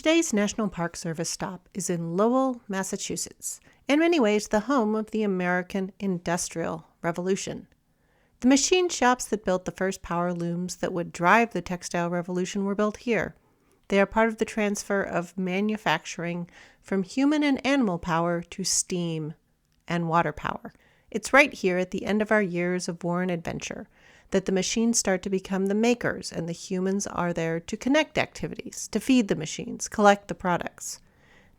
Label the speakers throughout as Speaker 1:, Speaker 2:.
Speaker 1: Today's National Park Service stop is in Lowell, Massachusetts, in many ways the home of the American Industrial Revolution. The machine shops that built the first power looms that would drive the textile revolution were built here. They are part of the transfer of manufacturing from human and animal power to steam and water power. It's right here at the end of our years of war and adventure that the machines start to become the makers and the humans are there to connect activities, to feed the machines, collect the products.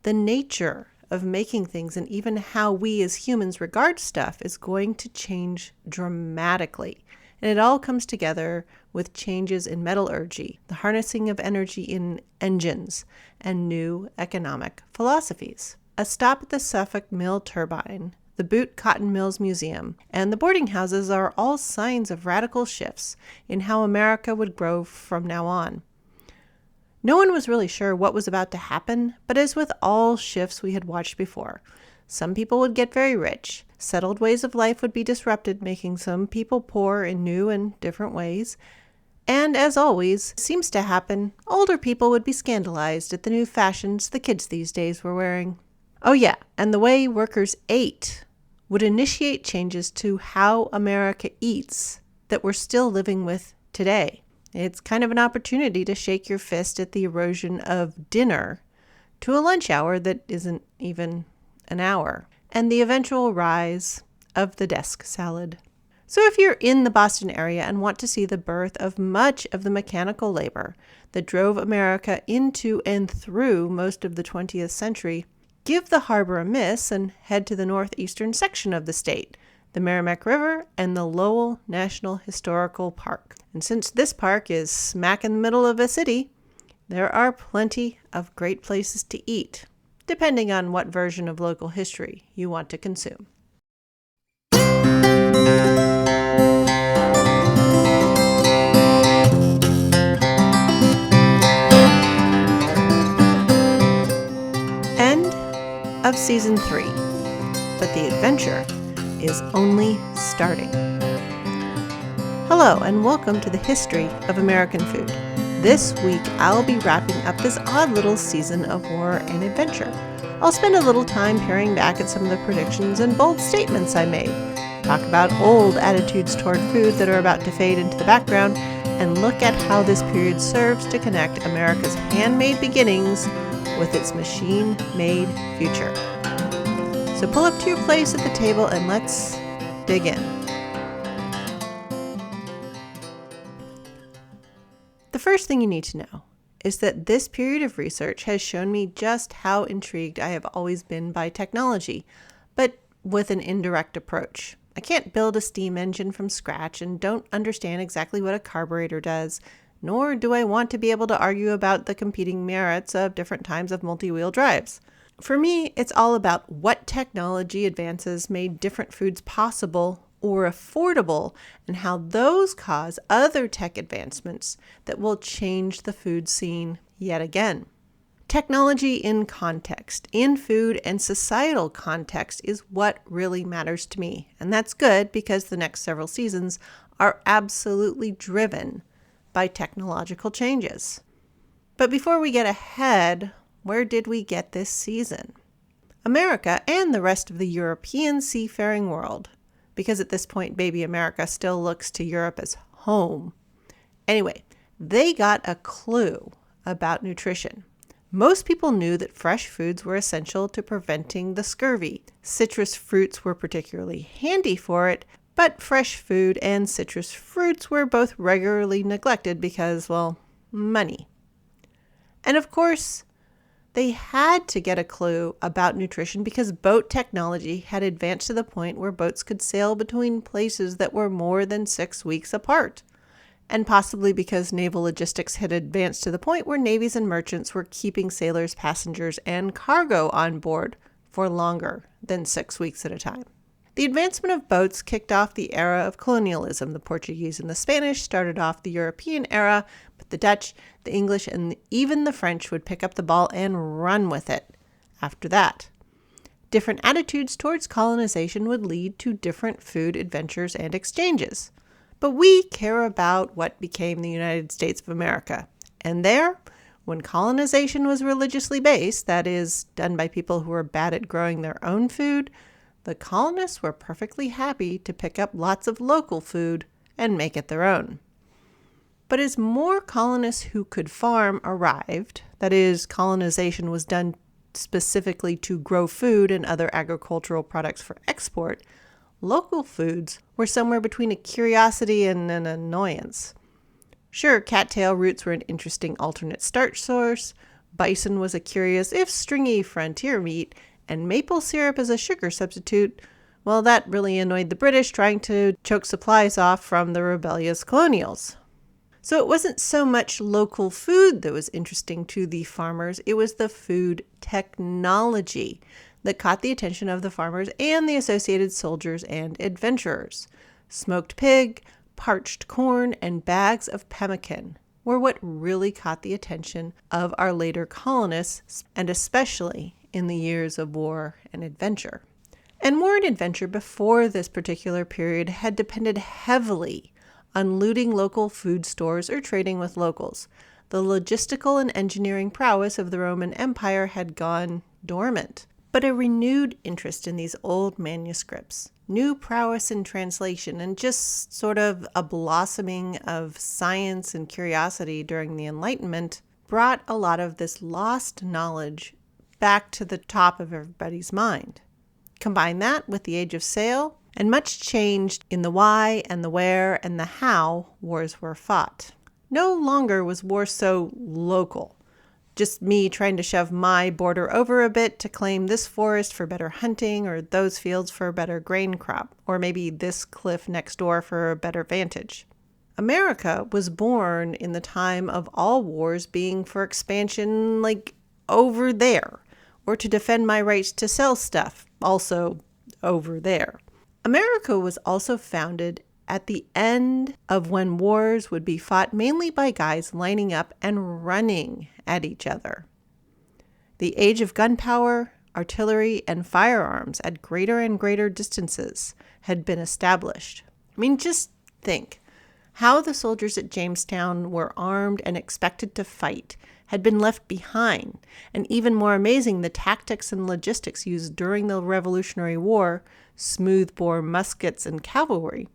Speaker 1: The nature of making things and even how we as humans regard stuff is going to change dramatically. And it all comes together with changes in metallurgy, the harnessing of energy in engines, and new economic philosophies. A stop at the Suffolk Mill Turbine, the Boot Cotton Mills Museum, and the boarding houses are all signs of radical shifts in how America would grow from now on. No one was really sure what was about to happen, but as with all shifts we had watched before, some people would get very rich. Settled ways of life would be disrupted, making some people poor in new and different ways. And as always seems to happen, older people would be scandalized at the new fashions the kids these days were wearing. Oh yeah, and the way workers ate would initiate changes to how America eats that we're still living with today. It's kind of an opportunity to shake your fist at the erosion of dinner to a lunch hour that isn't even an hour, and the eventual rise of the desk salad. So if you're in the Boston area and want to see the birth of much of the mechanical labor that drove America into and through most of the 20th century, give the harbor a miss and head to the northeastern section of the state, the Merrimack River and the Lowell National Historical Park. And since this park is smack in the middle of a city, there are plenty of great places to eat, depending on what version of local history you want to consume. End of Season 3, but the adventure is only starting. Hello and welcome to the History of American Food. This week I'll be wrapping up this odd little season of war and adventure. I'll spend a little time peering back at some of the predictions and bold statements I made, talk about old attitudes toward food that are about to fade into the background, and look at how this period serves to connect America's handmade beginnings with its machine-made future. So pull up to your place at the table and let's dig in. The first thing you need to know is that this period of research has shown me just how intrigued I have always been by technology, but with an indirect approach. I can't build a steam engine from scratch and don't understand exactly what a carburetor does, nor do I want to be able to argue about the competing merits of different types of multi-wheel drives. For me, it's all about what technology advances made different foods possible or affordable, and how those cause other tech advancements that will change the food scene yet again. Technology in context, in food and societal context, is what really matters to me. And that's good because the next several seasons are absolutely driven by technological changes. But before we get ahead, where did we get this season? America and the rest of the European seafaring world, because at this point baby America still looks to Europe as home. Anyway, they got a clue about nutrition. Most people knew that fresh foods were essential to preventing the scurvy. Citrus fruits were particularly handy for it, but fresh food and citrus fruits were both regularly neglected because, well, money. And of course, they had to get a clue about nutrition because boat technology had advanced to the point where boats could sail between places that were more than 6 weeks apart. And possibly because naval logistics had advanced to the point where navies and merchants were keeping sailors, passengers, and cargo on board for longer than 6 weeks at a time. The advancement of boats kicked off the era of colonialism. The Portuguese and the Spanish started off the European era, but the Dutch, the English, and even the French would pick up the ball and run with it after that. Different attitudes towards colonization would lead to different food adventures and exchanges. But we care about what became the United States of America. And there, When colonization was religiously based, that is, done by people who were bad at growing their own food, the colonists were perfectly happy to pick up lots of local food and make it their own. But as more colonists who could farm arrived, that is, colonization was done specifically to grow food and other agricultural products for export, local foods were somewhere between a curiosity and an annoyance. Sure, cattail roots were an interesting alternate starch source, bison was a curious, if stringy, frontier meat, and maple syrup as a sugar substitute, well, that really annoyed the British trying to choke supplies off from the rebellious colonials. So it wasn't so much local food that was interesting to the farmers, it was the food technology that caught the attention of the farmers and the associated soldiers and adventurers. Smoked pig, parched corn, and bags of pemmican were what really caught the attention of our later colonists, and especially in the years of war and adventure. And war and adventure before this particular period had depended heavily on looting local food stores or trading with locals. The logistical and engineering prowess of the Roman Empire had gone dormant. But a renewed interest in these old manuscripts, new prowess in translation, and just sort of a blossoming of science and curiosity during the Enlightenment brought a lot of this lost knowledge back to the top of everybody's mind. Combine that with the age of sail, and much changed in the why and the where and the how wars were fought. No longer was war so local. Just me trying to shove my border over a bit to claim this forest for better hunting, or those fields for a better grain crop, or maybe this cliff next door for a better vantage. America was born in the time of all wars being for expansion, like over there, or to defend my rights to sell stuff, also over there. America was also founded at the end of when wars would be fought mainly by guys lining up and running at each other. The age of gunpowder, artillery, and firearms at greater and greater distances had been established. I mean, just think how the soldiers at Jamestown were armed and expected to fight had been left behind, and even more amazing, the tactics and logistics used during the Revolutionary War, smoothbore muskets and cavalry,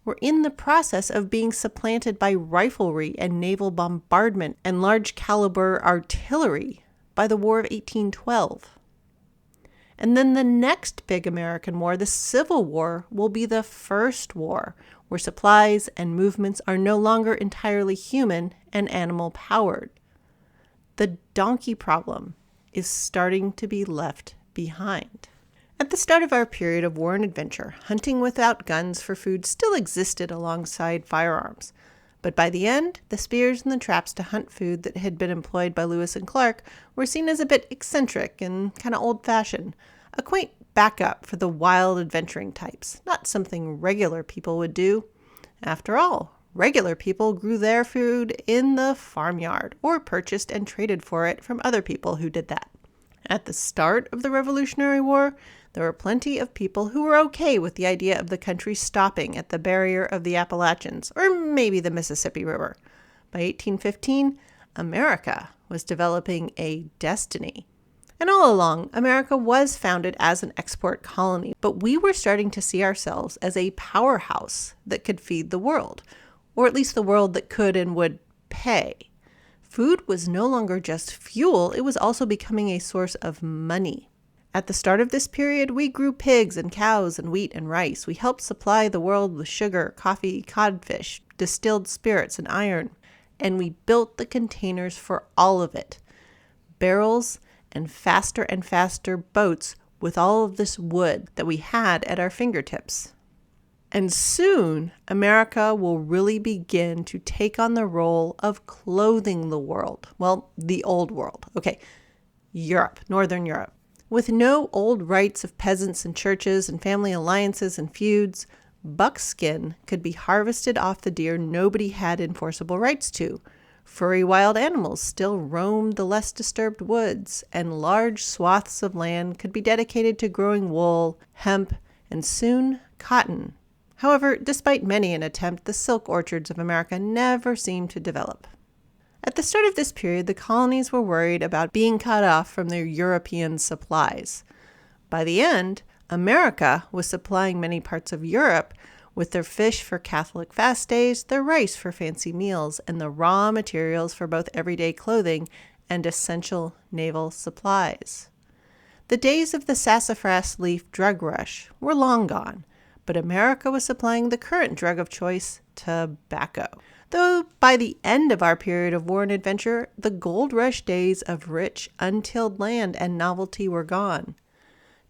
Speaker 1: were in the process of being supplanted by riflery and naval bombardment and large caliber artillery by the War of 1812. And then the next big American war, the Civil War, will be the first war where supplies and movements are no longer entirely human and animal powered. The donkey problem is starting to be left behind. At the start of our period of war and adventure, hunting without guns for food still existed alongside firearms. But by the end, the spears and the traps to hunt food that had been employed by Lewis and Clark were seen as a bit eccentric and kind of old-fashioned, a quaint backup for the wild adventuring types, not something regular people would do. After all, regular people grew their food in the farmyard or purchased and traded for it from other people who did that. At the start of the Revolutionary War, there were plenty of people who were okay with the idea of the country stopping at the barrier of the Appalachians, or maybe the Mississippi River. By 1815, America was developing a destiny. And all along, America was founded as an export colony, but we were starting to see ourselves as a powerhouse that could feed the world, or at least the world that could and would pay. Food was no longer just fuel, it was also becoming a source of money. At the start of this period, we grew pigs and cows and wheat and rice. We helped supply the world with sugar, coffee, codfish, distilled spirits, and iron. And we built the containers for all of it. Barrels and faster boats with all of this wood that we had at our fingertips. And soon, America will really begin to take on the role of clothing the world. Well, the old world. Okay, Europe, Northern Europe. With no old rights of peasants and churches and family alliances and feuds, buckskin could be harvested off the deer nobody had enforceable rights to. Furry wild animals still roamed the less disturbed woods, and large swaths of land could be dedicated to growing wool, hemp, and soon cotton. However, despite many an attempt, the silk orchards of America never seemed to develop. At the start of this period, the colonies were worried about being cut off from their European supplies. By the end, America was supplying many parts of Europe with their fish for Catholic fast days, their rice for fancy meals, and the raw materials for both everyday clothing and essential naval supplies. The days of the sassafras leaf drug rush were long gone, but America was supplying the current drug of choice, tobacco. Though by the end of our period of war and adventure, the gold rush days of rich, untilled land and novelty were gone.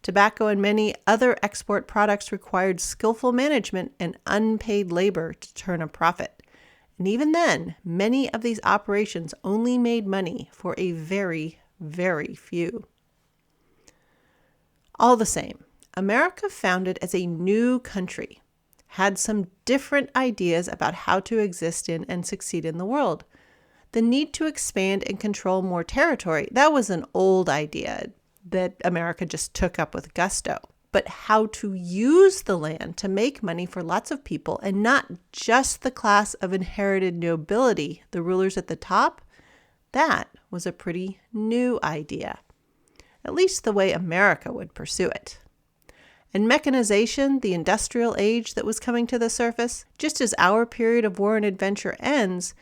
Speaker 1: Tobacco and many other export products required skillful management and unpaid labor to turn a profit. And even then, many of these operations only made money for a very, very few. All the same, America, founded as a new country, had some different ideas about how to exist in and succeed in the world. The need to expand and control more territory, that was an old idea that America just took up with gusto. But how to use the land to make money for lots of people and not just the class of inherited nobility, the rulers at the top, that was a pretty new idea. At least the way America would pursue it. And mechanization, the industrial age that was coming to the surface, just as our period of war and adventure ends,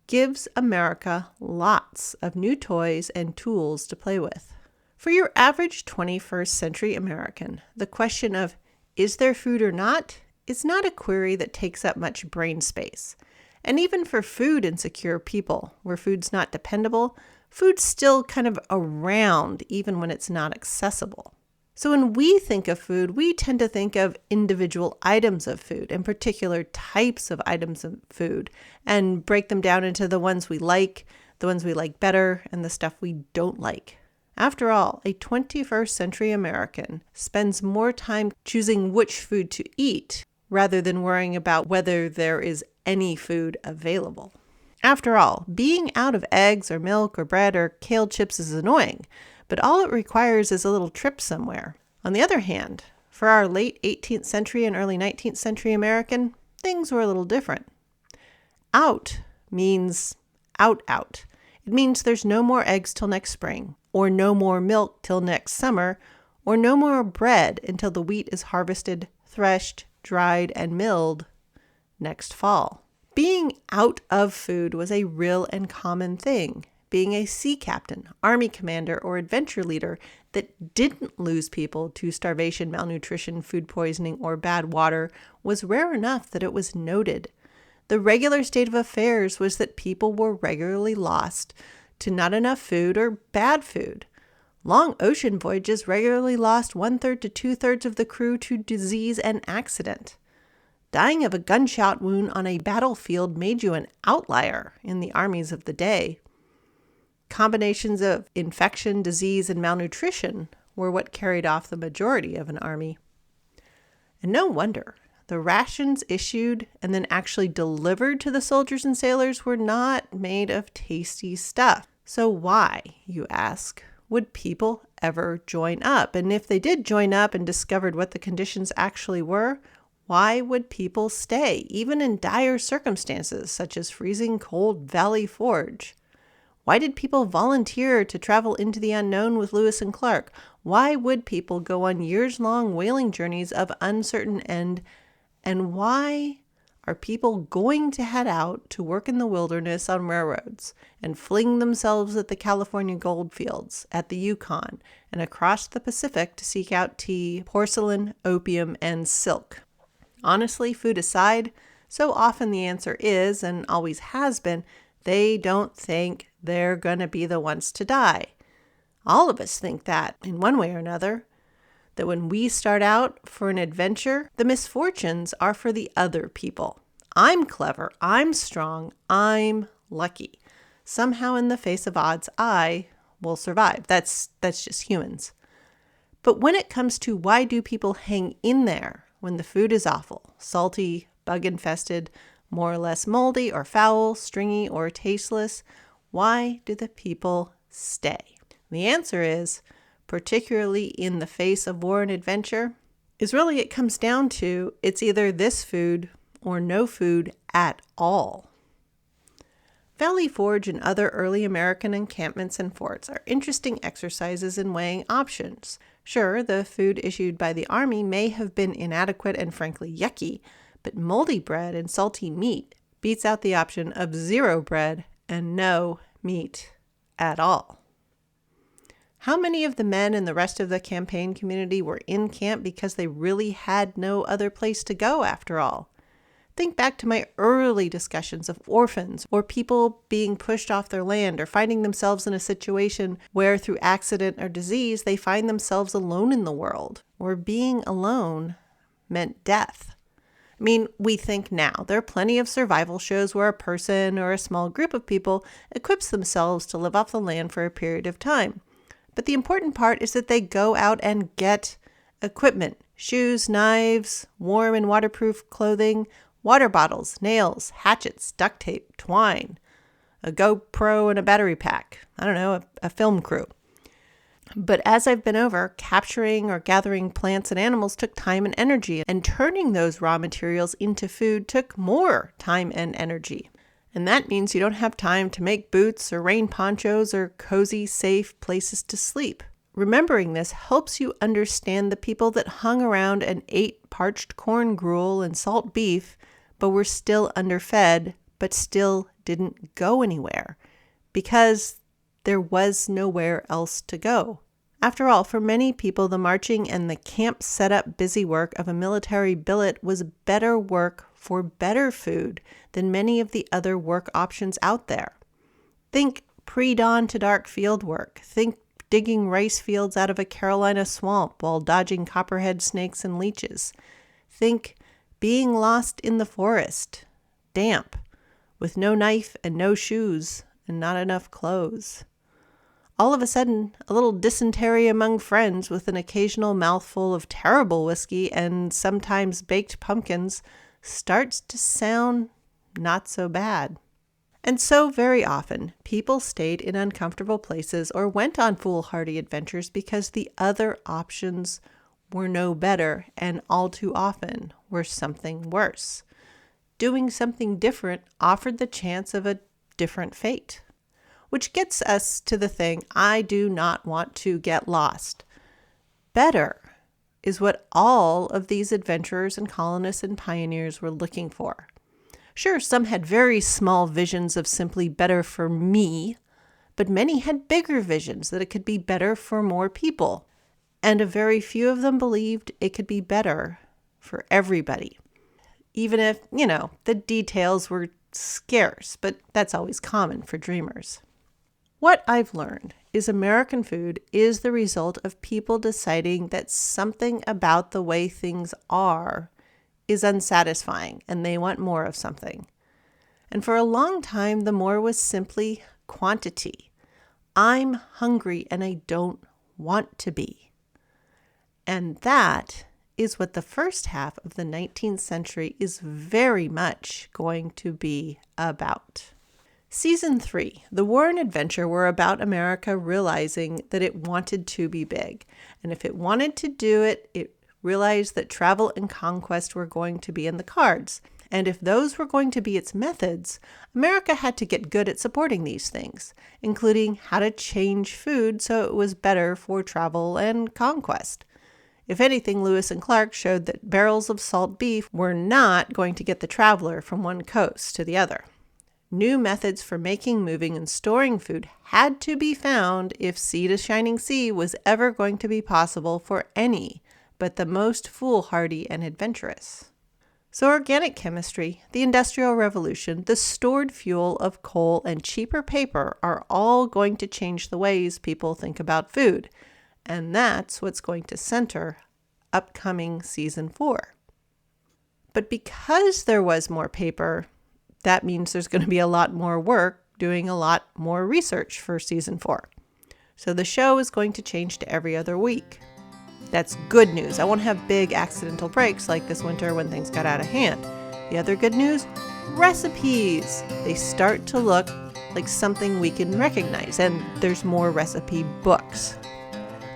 Speaker 1: gives America lots of new toys and tools to play with. For your average 21st century American, the question of, is there food or not, is not a query that takes up much brain space. And even for food insecure people, where food's not dependable, food's still kind of around even when it's not accessible. So when we think of food, we tend to think of individual items of food and particular types of items of food and break them down into the ones we like better, and the stuff we don't like. After all, a 21st century American spends more time choosing which food to eat rather than worrying about whether there is any food available. After all, being out of eggs or milk or bread or kale chips is annoying, but all it requires is a little trip somewhere. On the other hand, for our late 18th century and early 19th century American, things were a little different. Out means out. It means there's no more eggs till next spring, or no more milk till next summer, or no more bread until the wheat is harvested, threshed, dried, and milled next fall. Being out of food was a real and common thing. Being a sea captain, army commander, or adventure leader that didn't lose people to starvation, malnutrition, food poisoning, or bad water was rare enough that it was noted. The regular state of affairs was that people were regularly lost to not enough food or bad food. Long ocean voyages regularly lost 1/3 to 2/3 of the crew to disease and accident. Dying of a gunshot wound on a battlefield made you an outlier in the armies of the day. Combinations of infection, disease, and malnutrition were what carried off the majority of an army. And no wonder. The rations issued and then actually delivered to the soldiers and sailors were not made of tasty stuff. So why, you ask, would people ever join up? And if they did join up and discovered what the conditions actually were, why would people stay, even in dire circumstances such as freezing cold Valley Forge? Why did people volunteer to travel into the unknown with Lewis and Clark? Why would people go on years-long whaling journeys of uncertain end? And why are people going to head out to work in the wilderness on railroads and fling themselves at the California gold fields, at the Yukon, and across the Pacific to seek out tea, porcelain, opium, and silk? Honestly, food aside, so often the answer is, and always has been, they don't think they're going to be the ones to die. All of us think that in one way or another, that when we start out for an adventure, the misfortunes are for the other people. I'm clever, I'm strong, I'm lucky. Somehow in the face of odds, I will survive. That's just humans. But when it comes to why do people hang in there when the food is awful, salty, bug-infested, more or less moldy or foul, stringy or tasteless, why do the people stay? The answer is, particularly in the face of war and adventure, is really it comes down to it's either this food or no food at all. Valley Forge and other early American encampments and forts are interesting exercises in weighing options. Sure, the food issued by the army may have been inadequate and frankly yucky, but moldy bread and salty meat beats out the option of zero bread and no meat at all. How many of the men and the rest of the campaign community were in camp because they really had no other place to go after all? Think back to my early discussions of orphans or people being pushed off their land or finding themselves in a situation where through accident or disease they find themselves alone in the world, or being alone meant death. I mean, we think now there are plenty of survival shows where a person or a small group of people equips themselves to live off the land for a period of time. But the important part is that they go out and get equipment, shoes, knives, warm and waterproof clothing, water bottles, nails, hatchets, duct tape, twine, a GoPro and a battery pack. I don't know, a film crew. But as I've been over, capturing or gathering plants and animals took time and energy, and turning those raw materials into food took more time and energy. And that means you don't have time to make boots or rain ponchos or cozy, safe places to sleep. Remembering this helps you understand the people that hung around and ate parched corn gruel and salt beef, but were still underfed, but still didn't go anywhere, because there was nowhere else to go. After all, for many people, the marching and the camp setup busy work of a military billet was better work for better food than many of the other work options out there. Think pre-dawn to dark field work. Think digging rice fields out of a Carolina swamp while dodging copperhead snakes and leeches. Think being lost in the forest, damp, with no knife and no shoes and not enough clothes. All of a sudden, a little dysentery among friends with an occasional mouthful of terrible whiskey and sometimes baked pumpkins starts to sound not so bad. And so very often, people stayed in uncomfortable places or went on foolhardy adventures because the other options were no better and all too often were something worse. Doing something different offered the chance of a different fate. Which gets us to the thing, I do not want to get lost. Better is what all of these adventurers and colonists and pioneers were looking for. Sure, some had very small visions of simply better for me, but many had bigger visions that it could be better for more people. And a very few of them believed it could be better for everybody. Even if, the details were scarce, but that's always common for dreamers. What I've learned is American food is the result of people deciding that something about the way things are is unsatisfying and they want more of something. And for a long time, the more was simply quantity. I'm hungry and I don't want to be. And that is what the first half of the 19th century is very much going to be about. Season 3, The War and Adventure, were about America realizing that it wanted to be big. And if it wanted to do it, it realized that travel and conquest were going to be in the cards. And if those were going to be its methods, America had to get good at supporting these things, including how to change food so it was better for travel and conquest. If anything, Lewis and Clark showed that barrels of salt beef were not going to get the traveler from one coast to the other. New methods for making, moving, and storing food had to be found if sea to shining sea was ever going to be possible for any but the most foolhardy and adventurous. So organic chemistry, the Industrial Revolution, the stored fuel of coal, and cheaper paper are all going to change the ways people think about food. And that's what's going to center upcoming season 4. But because there was more paper, that means there's going to be a lot more work doing a lot more research for season 4. So the show is going to change to every other week. That's good news. I won't have big accidental breaks like this winter when things got out of hand. The other good news, recipes. They start to look like something we can recognize, and there's more recipe books.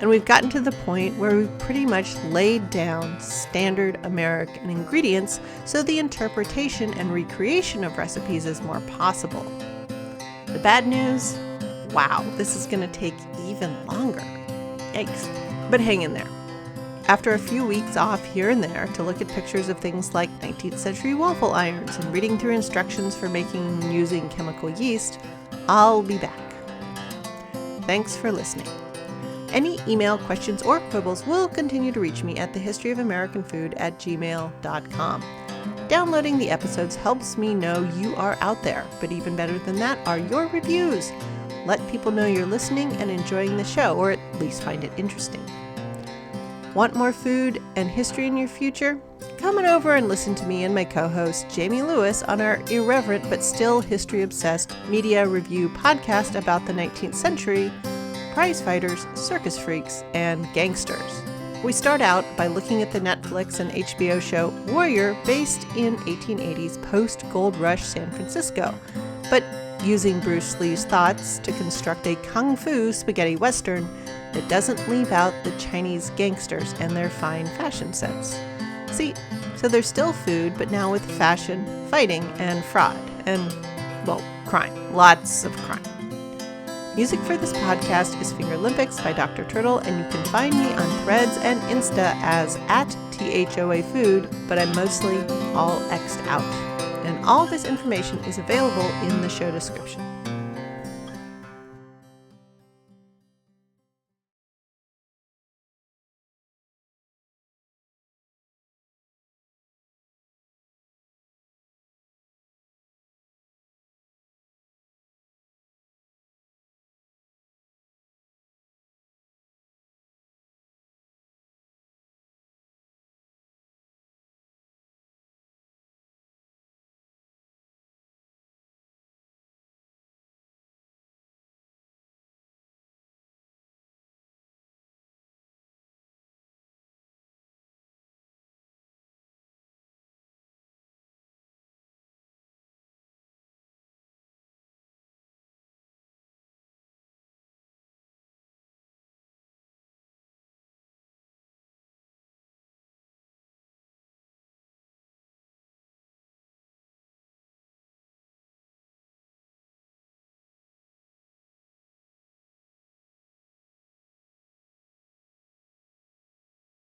Speaker 1: And we've gotten to the point where we've pretty much laid down standard American ingredients, so the interpretation and recreation of recipes is more possible. The bad news? Wow, this is going to take even longer. Yikes. But hang in there. After a few weeks off here and there to look at pictures of things like 19th century waffle irons and reading through instructions for making and using chemical yeast, I'll be back. Thanks for listening. Any email, questions, or quibbles will continue to reach me at thehistoryofamericanfood@gmail.com. Downloading the episodes helps me know you are out there, but even better than that are your reviews. Let people know you're listening and enjoying the show, or at least find it interesting. Want more food and history in your future? Come on over and listen to me and my co-host Jamie Lewis on our irreverent but still history-obsessed media review podcast about the 19th century, prize fighters, circus freaks, and gangsters. We start out by looking at the Netflix and HBO show Warrior, based in 1880s post-Gold Rush San Francisco, but using Bruce Lee's thoughts to construct a kung fu spaghetti western that doesn't leave out the Chinese gangsters and their fine fashion sense. See, so there's still food, but now with fashion, fighting, and fraud, and, well, crime. Lots of crime. Music for this podcast is Fingerlympics by Dr. Turtle, and you can find me on Threads and Insta as @THOAFood, but I'm mostly all X'd out. And all this information is available in the show description.